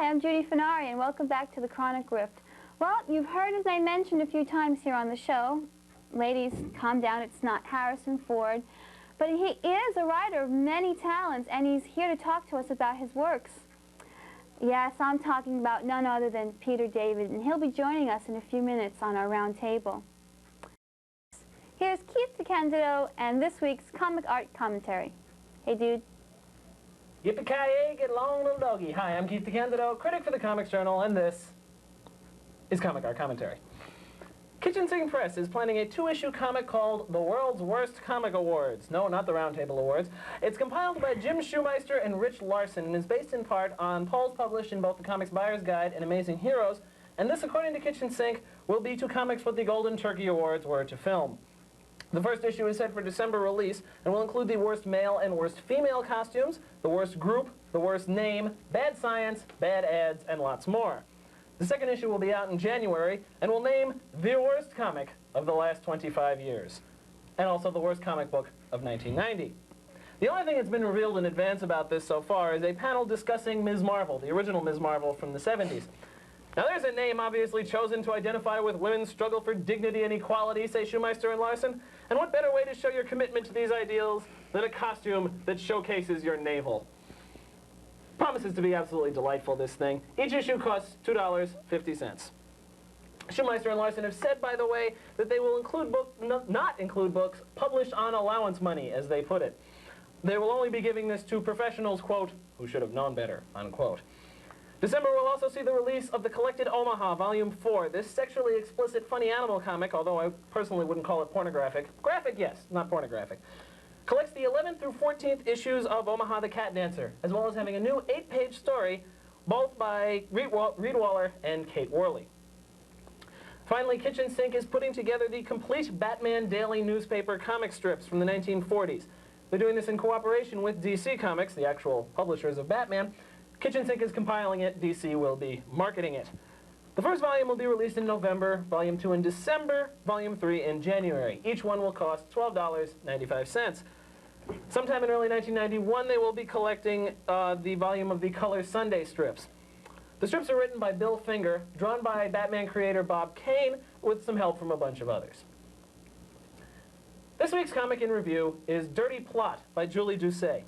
Hi, I'm Judy Finari, and welcome back to the Chronic Rift. Well, you've heard, as I mentioned a few times here on the show, ladies, calm down, it's not Harrison Ford, but he is a writer of many talents, and he's here to talk to us about his works. Yes, I'm talking about none other than Peter David, and he'll be joining us in a few minutes on our round table. Here's Keith DeCandido and this week's comic art commentary. Hey, dude. Yippee-ki-yay, get along, little doggy. Hi, I'm Keith DeCandido, critic for the Comics Journal, and this is Comic Art Commentary. Kitchen Sink Press is planning a 2-issue comic called The World's Worst Comic Awards. No, not the Roundtable Awards. It's compiled by Jim Shoemeister and Rich Larson and is based in part on polls published in both the Comics Buyer's Guide and Amazing Heroes, and this, according to Kitchen Sink, will be to comics what the Golden Turkey Awards were to film. The first issue is set for December release and will include the worst male and worst female costumes, the worst group, the worst name, bad science, bad ads, and lots more. The second issue will be out in January and will name the worst comic of the last 25 years, and also the worst comic book of 1990. The only thing that's been revealed in advance about this so far is a panel discussing Ms. Marvel, the original Ms. Marvel from the 70s. Now there's a name obviously chosen to identify with women's struggle for dignity and equality, say Shoemeister and Larson, and what better way to show your commitment to these ideals than a costume that showcases your navel. Promises to be absolutely delightful, this thing. Each issue costs $2.50. Shoemeister and Larson have said, by the way, that they will not include books published on allowance money, as they put it. They will only be giving this to professionals, quote, who should have known better, unquote. December will also see the release of The Collected Omaha, Volume 4. This sexually explicit funny animal comic, although I personally wouldn't call it pornographic. Graphic, yes, not pornographic. Collects the 11th through 14th issues of Omaha the Cat Dancer, as well as having a new 8-page story, both by Reed Waller and Kate Worley. Finally, Kitchen Sink is putting together the complete Batman daily newspaper comic strips from the 1940s. They're doing this in cooperation with DC Comics, the actual publishers of Batman. Kitchen Sink is compiling it, DC will be marketing it. The first volume will be released in November, Volume 2 in December, Volume 3 in January. Each one will cost $12.95. Sometime in early 1991, they will be collecting the volume of the Color Sunday strips. The strips are written by Bill Finger, drawn by Batman creator Bob Kane, with some help from a bunch of others. This week's comic in review is Dirty Plotte by Julie Doucet.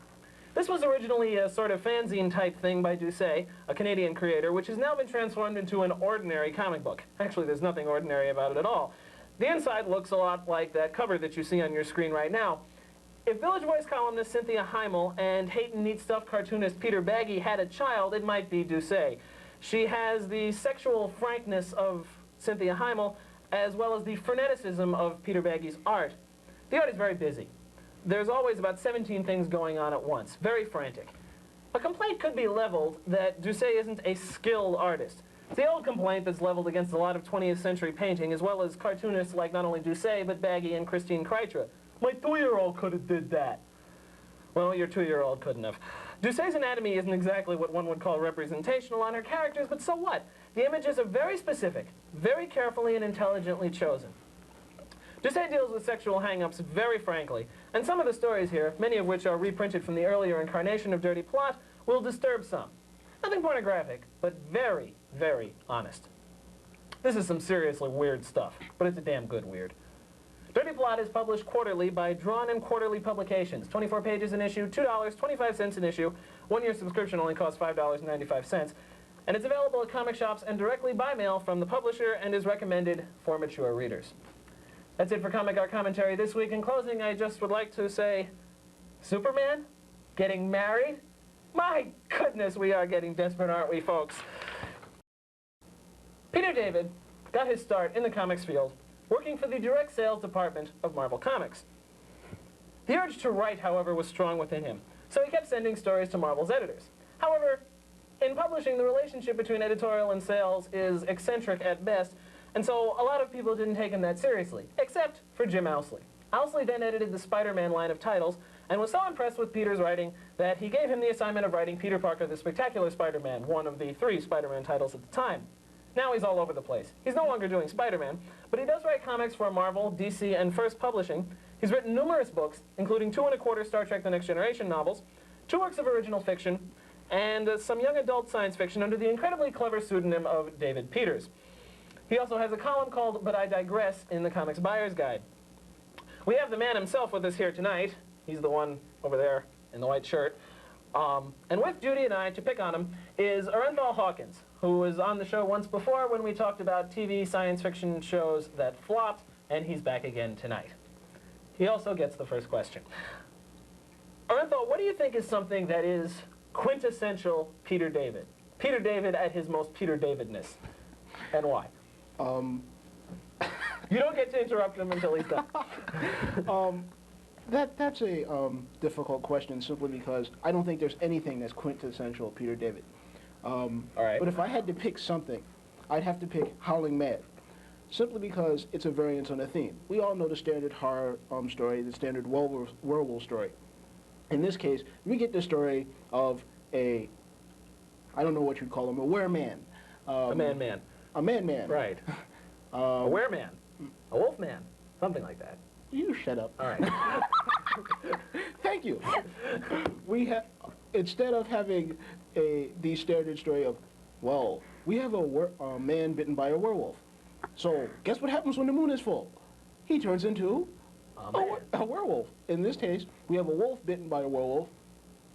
This was originally a sort of fanzine-type thing by Doucet, a Canadian creator, which has now been transformed into an ordinary comic book. Actually, there's nothing ordinary about it at all. The inside looks a lot like that cover that you see on your screen right now. If Village Voice columnist Cynthia Heimel and Hayton Neat Stuff cartoonist Peter Baggy had a child, it might be Doucet. She has the sexual frankness of Cynthia Heimel, as well as the freneticism of Peter Baggy's art. The art is very busy. There's always about 17 things going on at once. Very frantic. A complaint could be leveled that Doucet isn't a skilled artist. It's the old complaint that's leveled against a lot of 20th century painting, as well as cartoonists like not only Doucet, but Baggy and Christine Kreitra. My 2-year-old could have did that. Well, your 2-year-old couldn't have. Doucet's anatomy isn't exactly what one would call representational on her characters, but so what? The images are very specific, very carefully and intelligently chosen. Doucet deals with sexual hang-ups very frankly, and some of the stories here, many of which are reprinted from the earlier incarnation of Dirty Plotte, will disturb some. Nothing pornographic, but very, very honest. This is some seriously weird stuff, but it's a damn good weird. Dirty Plotte is published quarterly by Drawn and Quarterly Publications. 24 pages an issue, $2.25 an issue. 1-year subscription only costs $5.95. And it's available at comic shops and directly by mail from the publisher and is recommended for mature readers. That's it for Comic Art Commentary this week. In closing, I just would like to say, Superman? Getting married? My goodness, we are getting desperate, aren't we, folks? Peter David got his start in the comics field working for the direct sales department of Marvel Comics. The urge to write, however, was strong within him, so he kept sending stories to Marvel's editors. However, in publishing, the relationship between editorial and sales is eccentric at best, and so a lot of people didn't take him that seriously, except for Jim Owsley. Owsley then edited the Spider-Man line of titles and was so impressed with Peter's writing that he gave him the assignment of writing Peter Parker the Spectacular Spider-Man, one of the 3 Spider-Man titles at the time. Now he's all over the place. He's no longer doing Spider-Man, but he does write comics for Marvel, DC, and First Publishing. He's written numerous books, including 2 1/4 Star Trek The Next Generation novels, 2 works of original fiction, and some young adult science fiction under the incredibly clever pseudonym of David Peters. He also has a column called But I Digress in the Comics Buyer's Guide. We have the man himself with us here tonight. He's the one over there in the white shirt. And with Judy and I, to pick on him, is Orenthal Hawkins, who was on the show once before when we talked about TV science fiction shows that flopped, and he's back again tonight. He also gets the first question. Orenthal, what do you think is something that is quintessential Peter David? Peter David at his most Peter Davidness, and why? You don't get to interrupt him until he's done. That's a difficult question simply because I don't think there's anything that's quintessential Peter David. All right. But if I had to pick something, I'd have to pick Howling Mad, simply because it's a variance on a theme. We all know the standard horror story, the standard werewolf story. In this case, we get the story of I don't know what you'd call him, a wereman. A man-man. A man-man. Right. A wereman. A wolf man. Something like that. You shut up. All right. Thank you. We have, instead of having the standard story of, well, we have a man bitten by a werewolf. So guess what happens when the moon is full? He turns into a werewolf. In this case, we have a wolf bitten by a werewolf,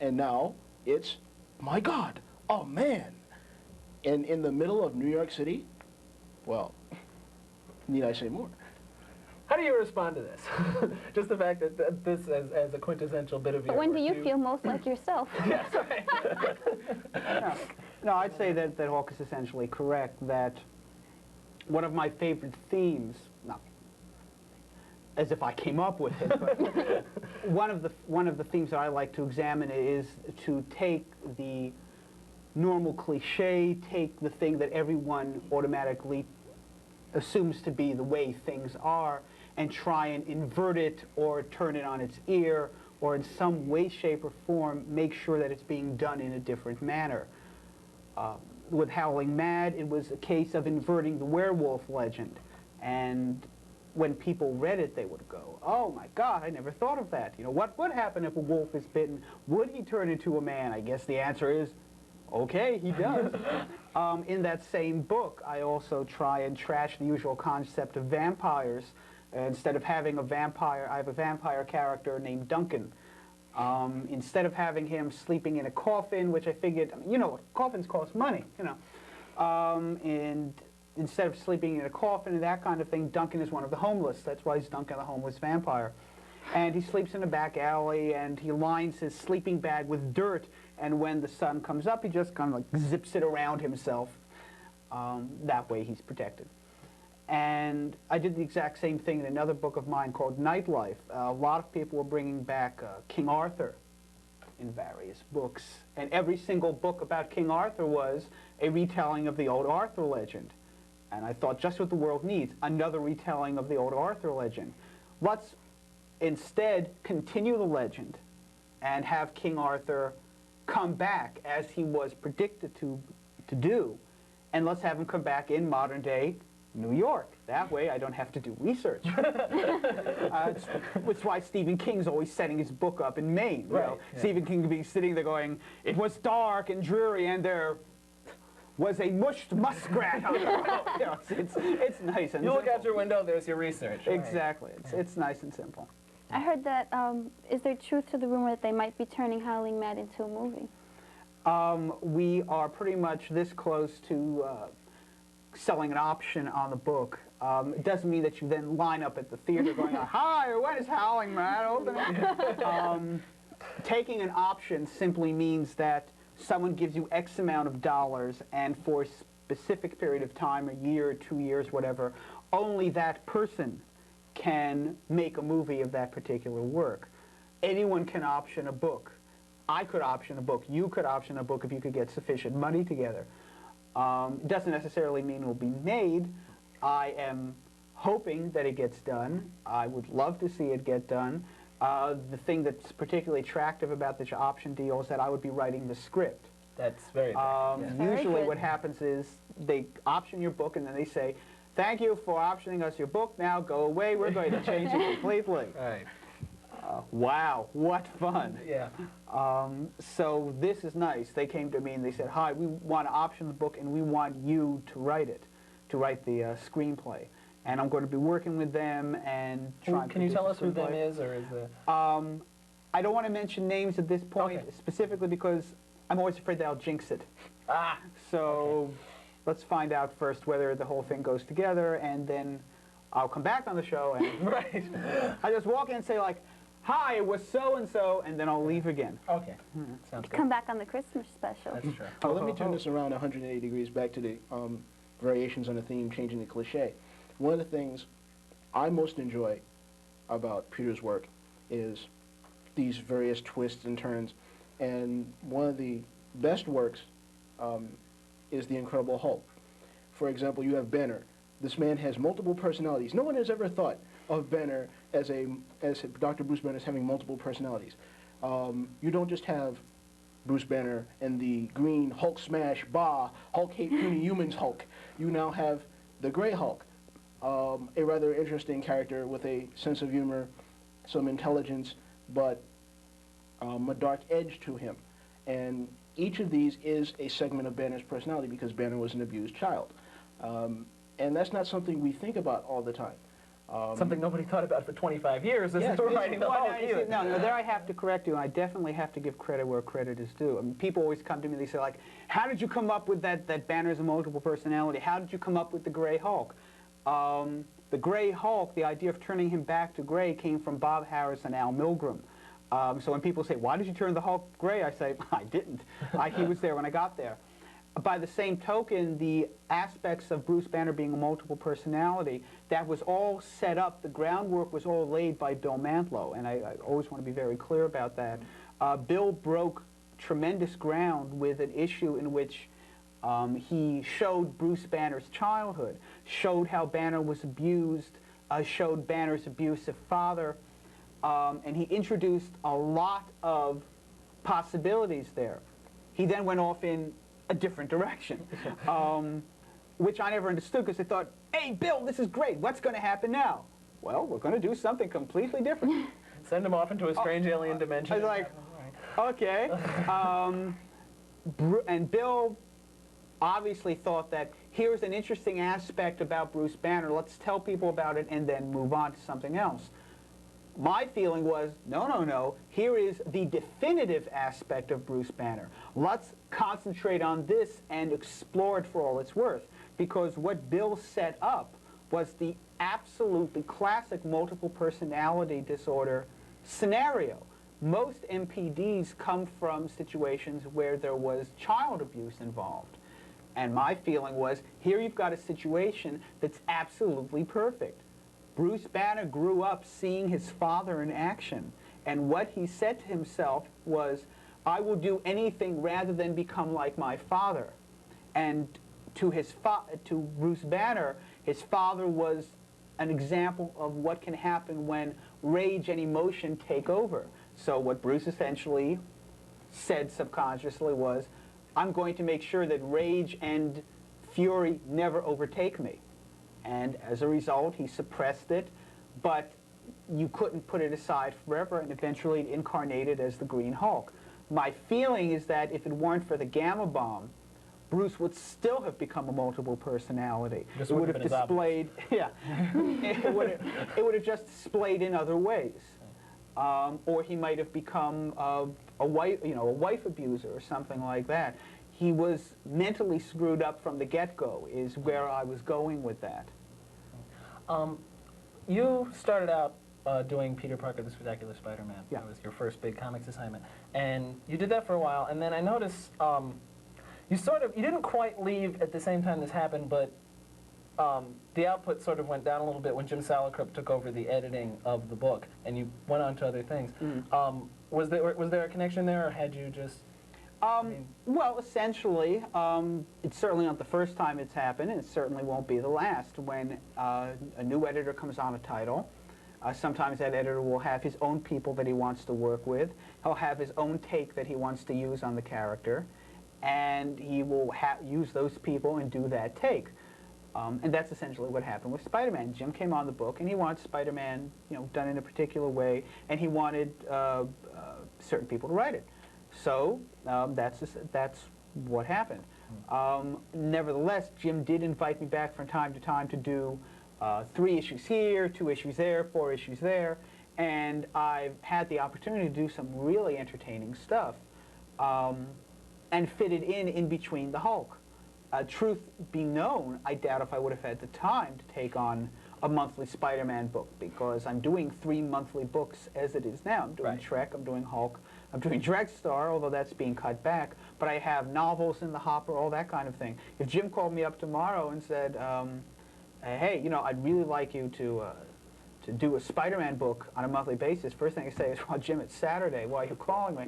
and now it's, my God, a man. And in the middle of New York City, well, need I say more? How do you respond to this? Just the fact that this as a quintessential bit of your But when work, do you feel most like yourself? Yes, right. No, I'd say that Hawk is essentially correct, that one of my favorite themes, not as if I came up with it, but one of the themes that I like to examine is to take the normal cliche, take the thing that everyone automatically assumes to be the way things are, and try and invert it or turn it on its ear, or in some way, shape, or form make sure that it's being done in a different manner. With Howling Mad, it was a case of inverting the werewolf legend, and when people read it, they would go, oh my God, I never thought of that. You know, what would happen if a wolf is bitten? Would he turn into a man? I guess the answer is, okay, he does. In that same book, I also try and trash the usual concept of vampires. Instead of having a vampire, I have a vampire character named Duncan. Instead of having him sleeping in a coffin, which I figured, I mean, you know, coffins cost money, you know. And instead of sleeping in a coffin and that kind of thing, Duncan is one of the homeless. That's why he's Duncan the homeless vampire. And he sleeps in a back alley, and he lines his sleeping bag with dirt, and when the sun comes up, he just kind of like zips it around himself. That way he's protected. And I did the exact same thing in another book of mine called Nightlife. A lot of people were bringing back King Arthur in various books, and every single book about King Arthur was a retelling of the old Arthur legend. And I thought, just what the world needs, another retelling of the old Arthur legend. Let's instead continue the legend and have King Arthur come back as he was predicted to do, and let's have him come back in modern day New York. That way I don't have to do research. That's why Stephen King's always setting his book up in Maine. Right, You know? yeah. Stephen King could be sitting there going, it was dark and dreary and there was a mushed muskrat on the road. You know, it's nice and You look simple. out your window, there's your research. Right. Exactly. It's nice and simple. I heard that, is there truth to the rumor that they might be turning Howling Mad into a movie? We are pretty much this close to selling an option on the book. It doesn't mean that you then line up at the theater going, hi, when is Howling Mad opening? Taking an option simply means that someone gives you X amount of dollars, and for a specific period of time, a year, 2 years, whatever, only that person can make a movie of that particular work. Anyone can option a book. I could option a book. You could option a book if you could get sufficient money together. It doesn't necessarily mean it will be made. I am hoping that it gets done. I would love to see it get done. The thing that's particularly attractive about this option deal is that I would be writing the script. That's very nice. Very Usually good. what happens is they option your book and then they say, thank you for optioning us your book. Now go away. We're going to change it completely. Right. Wow, what fun. Yeah. So this is nice. They came to me and they said, hi, we want to option the book and we want you to write it, to write the screenplay. And I'm going to be working with them and trying to Can you produce tell the us who them screenplay. is, or is it? I don't want to mention names at this point, Okay. specifically because I'm always afraid that I'll jinx it. Ah! So let's find out first whether the whole thing goes together, and then I'll come back on the show and Right. I just walk in and say like, hi, it was so-and-so, and then I'll leave again. Okay. Sounds good. Come back on the Christmas special. That's true. Well, let me turn this around 180 degrees back to the variations on the theme, changing the cliche. One of the things I most enjoy about Peter's work is these various twists and turns, and one of the best works is The Incredible Hulk. For example, you have Banner. This man has multiple personalities. No one has ever thought of Banner as Dr. Bruce Banner as having multiple personalities. You don't just have Bruce Banner and the green Hulk smash, bah, Hulk hate puny humans Hulk. You now have the gray Hulk, a rather interesting character with a sense of humor, some intelligence, but a dark edge to him. And each of these is a segment of Banner's personality because Banner was an abused child. And that's not something we think about all the time. Something nobody thought about for 25 years as Yes, they were writing the Hulk either. No, there I have to correct you, and I definitely have to give credit where credit is due. I mean, people always come to me and they say, like, how did you come up with that Banner's a multiple personality? How did you come up with the Gray Hulk? The Gray Hulk, the idea of turning him back to gray came from Bob Harris and Al Milgrom. So when people say, why did you turn the Hulk gray? I say, I didn't. He was there when I got there. By the same token, the aspects of Bruce Banner being a multiple personality, that was all set up, the groundwork was all laid by Bill Mantlo, and I always want to be very clear about that. Bill broke tremendous ground with an issue in which he showed Bruce Banner's childhood, showed how Banner was abused, showed Banner's abusive father, and he introduced a lot of possibilities there. He then went off in a different direction, which I never understood because I thought, hey, Bill, this is great. What's going to happen now? Well, we're going to do something completely different. Send him off into a strange alien dimension. I was like, okay. And Bill obviously thought that here's an interesting aspect about Bruce Banner. Let's tell people about it and then move on to something else. My feeling was, no, no, no, here is the definitive aspect of Bruce Banner. Let's concentrate on this and explore it for all it's worth. Because what Bill set up was the absolutely classic multiple personality disorder scenario. Most MPDs come from situations where there was child abuse involved. And my feeling was, here you've got a situation that's absolutely perfect. Bruce Banner grew up seeing his father in action, and what he said to himself was, I will do anything rather than become like my father. And to Bruce Banner, his father was an example of what can happen when rage and emotion take over. So what Bruce essentially said subconsciously was, I'm going to make sure that rage and fury never overtake me. And as a result, he suppressed it, but you couldn't put it aside forever, and eventually it incarnated as the Green Hulk. My feeling is that if it weren't for the gamma bomb, Bruce would still have become a multiple personality. Just it would have displayed, yeah, it would have just displayed in other ways, or he might have become a wife abuser or something like that. He was mentally screwed up from the get-go, is where I was going with that. You started out doing Peter Parker, the Spectacular Spider-Man. Yeah. That was your first big comics assignment. And you did that for a while, and then I noticed you didn't quite leave at the same time this happened, but the output sort of went down a little bit when Jim Salicrup took over the editing of the book, and you went on to other things. Mm. Was there a connection there, or had you just... Well, essentially, it's certainly not the first time it's happened, and it certainly won't be the last. When a new editor comes on a title, sometimes that editor will have his own people that he wants to work with. He'll have his own take that he wants to use on the character, and he will use those people and do that take. And that's essentially what happened with Spider-Man. Jim came on the book, and he wanted Spider-Man, done in a particular way, and he wanted certain people to write it. So that's what happened. Nevertheless, Jim did invite me back from time to do 3 issues here, 2 issues there, 4 issues there, and I've had the opportunity to do some really entertaining stuff and fit it in between the Hulk. Truth be known, I doubt if I would have had the time to take on a monthly Spider-Man book, because I'm doing 3 monthly books as it is now. I'm doing Trek, I'm doing Hulk, I'm doing Dregstar, although that's being cut back, but I have novels in the hopper, all that kind of thing. If Jim called me up tomorrow and said, hey, I'd really like you to do a Spider-Man book on a monthly basis, first thing I say is, well, Jim, it's Saturday. Why are you calling me?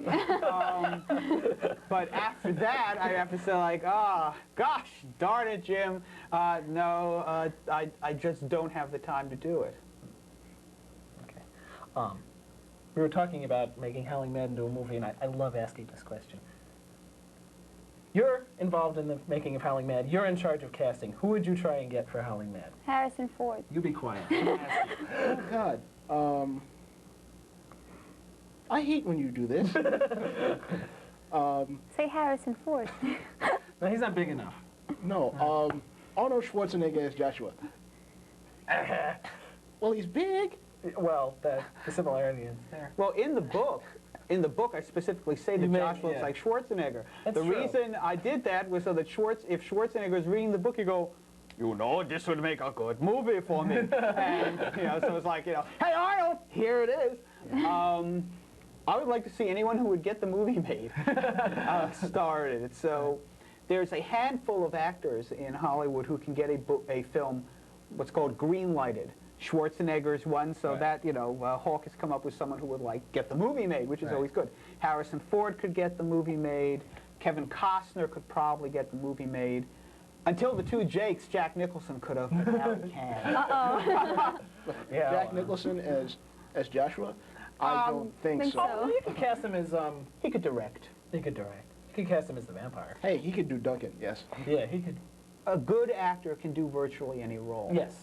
But after that, I have to say, like, gosh, darn it, Jim. No, I just don't have the time to do it. Okay. We were talking about making Howling Mad into a movie, and I love asking this question. You're involved in the making of Howling Mad. You're in charge of casting. Who would you try and get for Howling Mad? Harrison Ford. You be quiet. Oh, God. I hate when you do this. Say Harrison Ford. No, he's not big enough. No, Arnold Schwarzenegger as Joshua. Well, he's big. Well, the similarity is there. Well, in the book, I specifically say that Joshua looks like Schwarzenegger. That's the true. reason I did that was so that if Schwarzenegger is reading the book, you go, this would make a good movie for me. And, so it's like, hey, Arnold, here it is. I would like to see anyone who would get the movie made star in it. So there's a handful of actors in Hollywood who can get a film, what's called green-lighted. Schwarzenegger's one, so that, Hawk has come up with someone who would, get the movie made, which is always good. Harrison Ford could get the movie made. Kevin Costner could probably get the movie made. Until the 2 Jakes, Jack Nicholson could have, but now he can't. Uh-oh. Yeah, Jack Nicholson as Joshua? I don't think so. Oh, you could cast him as, he could direct. He could direct. You could cast him as the vampire. Hey, he could do Duncan, yes. Yeah, he could. A good actor can do virtually any role. Yes.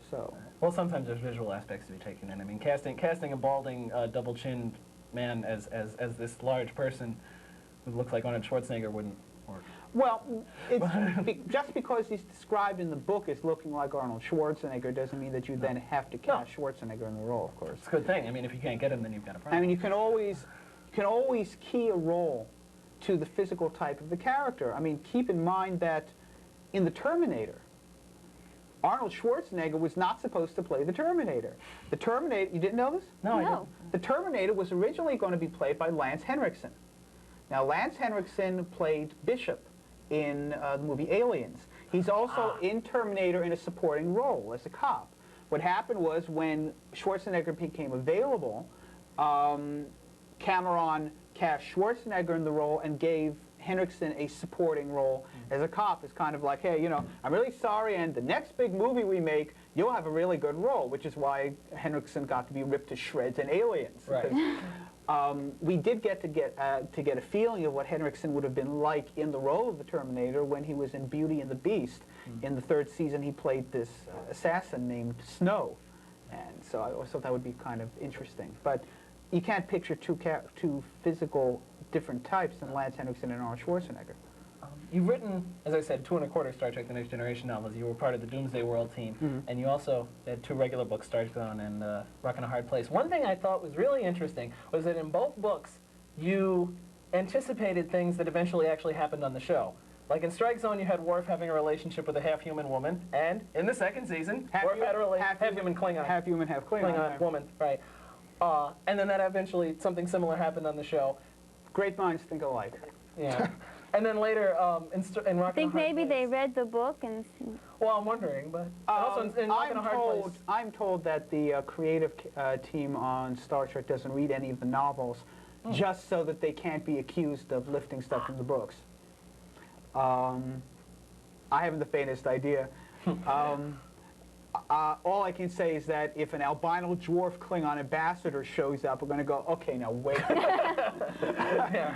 So. Well, sometimes there's visual aspects to be taken in. I mean, casting a balding, double-chinned man as this large person who looks like Arnold Schwarzenegger wouldn't work. Well, just because he's described in the book as looking like Arnold Schwarzenegger doesn't mean that you then have to cast Schwarzenegger in the role, of course. It's a good thing. I mean, if you can't get him, then you've got a problem. I mean, you can always key a role to the physical type of the character. I mean, keep in mind that in the Terminator, Arnold Schwarzenegger was not supposed to play the Terminator. The Terminator, you didn't know this? No, I No. didn't. The Terminator was originally going to be played by Lance Henriksen. Now, Lance Henriksen played Bishop in the movie Aliens. He's also in Terminator in a supporting role as a cop. What happened was when Schwarzenegger became available, Cameron cast Schwarzenegger in the role and gave Henriksen a supporting role as a cop. It's kind of like, hey, I'm really sorry, and the next big movie we make, you'll have a really good role, which is why Henriksen got to be ripped to shreds in Aliens. Right. We did get a feeling of what Henriksen would have been like in the role of the Terminator when he was in Beauty and the Beast. In the 3rd season, he played this assassin named Snow, and so I always thought that would be kind of interesting. But you can't picture two physical different types than Lance Henriksen and Arnold Schwarzenegger. You've written, as I said, 2 1/4 Star Trek: The Next Generation novels. You were part of the Doomsday World team, and you also had 2 regular books, Star Zone and Rock in a Hard Place. One thing I thought was really interesting was that in both books, you anticipated things that eventually actually happened on the show. Like in Strike Zone, you had Worf having a relationship with a half-human woman, and in the 2nd season, Worf had a half-human Klingon. Half-human, half-Klingon. Klingon woman, right. And then that eventually, something similar happened on the show. Great minds think alike. Yeah. And then later, in Rock I think in a Hard maybe Place, they read the book and... well, I'm wondering, but also in Rock in a Hard Place. I'm told that the creative team on Star Trek doesn't read any of the novels, just so that they can't be accused of lifting stuff from the books. I haven't the faintest idea. All I can say is that if an albino dwarf Klingon ambassador shows up, we're going to go, okay, now wait. Yeah.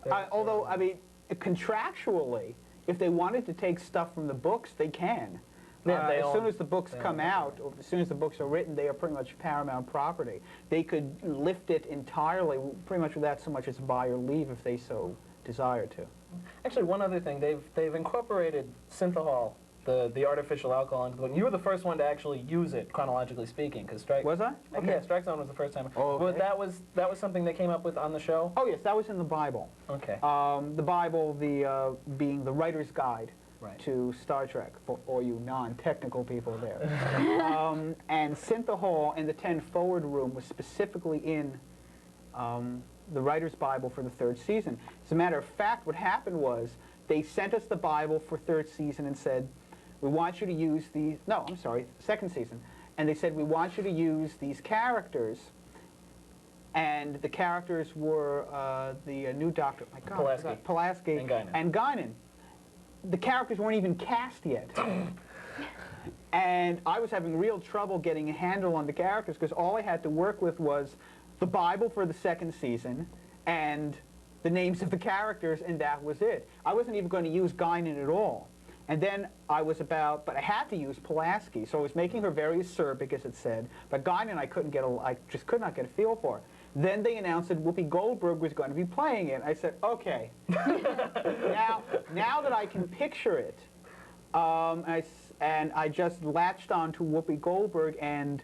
Yeah. Although, I mean, contractually, if they wanted to take stuff from the books, they can. Yeah, As soon as the books they come own out, or as soon as the books are written, they are pretty much Paramount property. They could lift it entirely, pretty much without so much as buy or leave if they so desire to. Actually, one other thing, they've incorporated synthahol, the artificial alcohol, into the book. You were the first one to actually use it, chronologically speaking, because Strike. Was I? Yeah, Strike Zone was the first time. Oh, okay. But that was something they came up with on the show. Oh yes, that was in the Bible. Okay. The Bible, being the writer's guide Right. to Star Trek for all you non-technical people there. And synthahol in the 10 Forward room was specifically in the writer's Bible for the 3rd season. As a matter of fact, what happened was they sent us the Bible for 3rd season and said, we want you to use these, no, I'm sorry, 2nd season. And they said, we want you to use these characters. And the characters were the new Doctor, my God, Pulaski. Pulaski and Guinan. The characters weren't even cast yet. And I was having real trouble getting a handle on the characters because all I had to work with was the Bible for the 2nd season and the names of the characters, and that was it. I wasn't even going to use Guinan at all. And then I was about, but I had to use Pulaski, so I was making her very acerbic, as it said. But Guinan, I just could not get a feel for. Then they announced that Whoopi Goldberg was going to be playing it. I said, okay. now that I can picture it, and I just latched on to Whoopi Goldberg and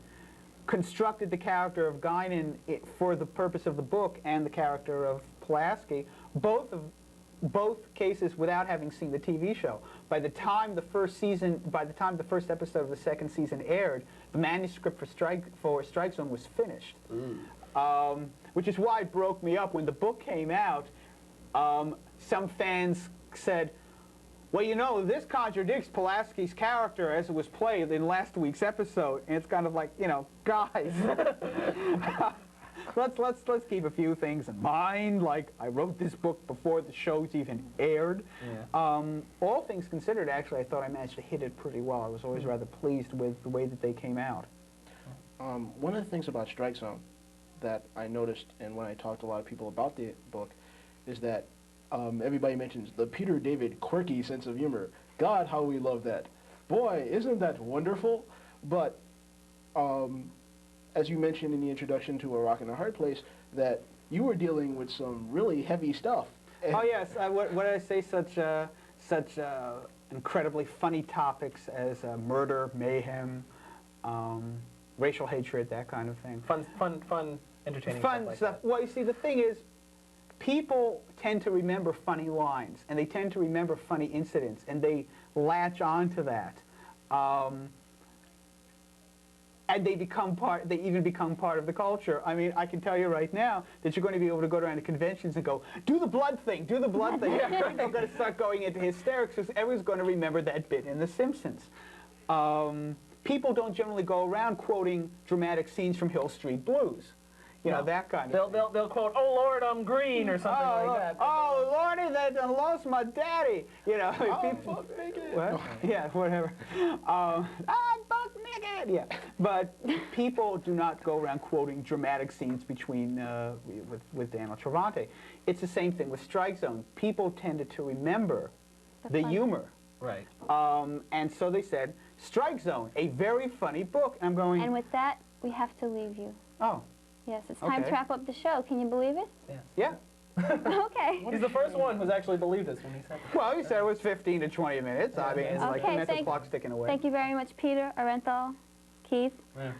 constructed the character of Guinan for the purpose of the book and the character of Pulaski, both cases without having seen the TV show. By the time the first episode of the 2nd season aired, the manuscript for Strike Zone was finished. Which is why it broke me up. When the book came out, some fans said, well, you know, this contradicts Pulaski's character as it was played in last week's episode. And it's kind of like, you know, guys, let's keep a few things in mind. Like, I wrote this book before the show's even aired. Yeah. All things considered, actually, I thought I managed to hit it pretty well. I was always rather pleased with the way that they came out. One of the things about Strike Zone that I noticed, and when I talked to a lot of people about the book, is that everybody mentions the Peter David quirky sense of humor. God, how we love that. Boy, isn't that wonderful? But as you mentioned in the introduction to A Rock and a Hard Place, that you were dealing with some really heavy stuff. Oh yes, what did I say? Such incredibly funny topics as murder, mayhem, racial hatred, that kind of thing. Fun, entertaining fun stuff. Like that. Well, you see, the thing is, people tend to remember funny lines, and they tend to remember funny incidents, and they latch on to that. And they even become part of the culture. I mean, I can tell you right now that you're going to be able to go around to conventions and go, do the blood thing, do the blood thing. They're going to start going into hysterics because everyone's going to remember that bit in The Simpsons. People don't generally go around quoting dramatic scenes from Hill Street Blues. You know, that kind of thing. They'll quote, "Oh Lord, I'm green," or something like that. Oh Lordy, that I lost my daddy. You know, people, fuck naked. What? Yeah, whatever. I'm buck naked. Yeah, but people do not go around quoting dramatic scenes between with Daniel Travanti. It's the same thing with Strike Zone. People tended to remember the humor. Right. And so they said, Strike Zone, a very funny book. And I'm going. And with that, we have to leave you. Oh. Yes, it's time to wrap up the show. Can you believe it? Yeah. Okay. He's the first one who's actually believed us when he said that. Well, he said it was 15 to 20 minutes. I mean, it's like the mental clock sticking away. Thank you very much, Peter, Arenthal, Keith. Yeah.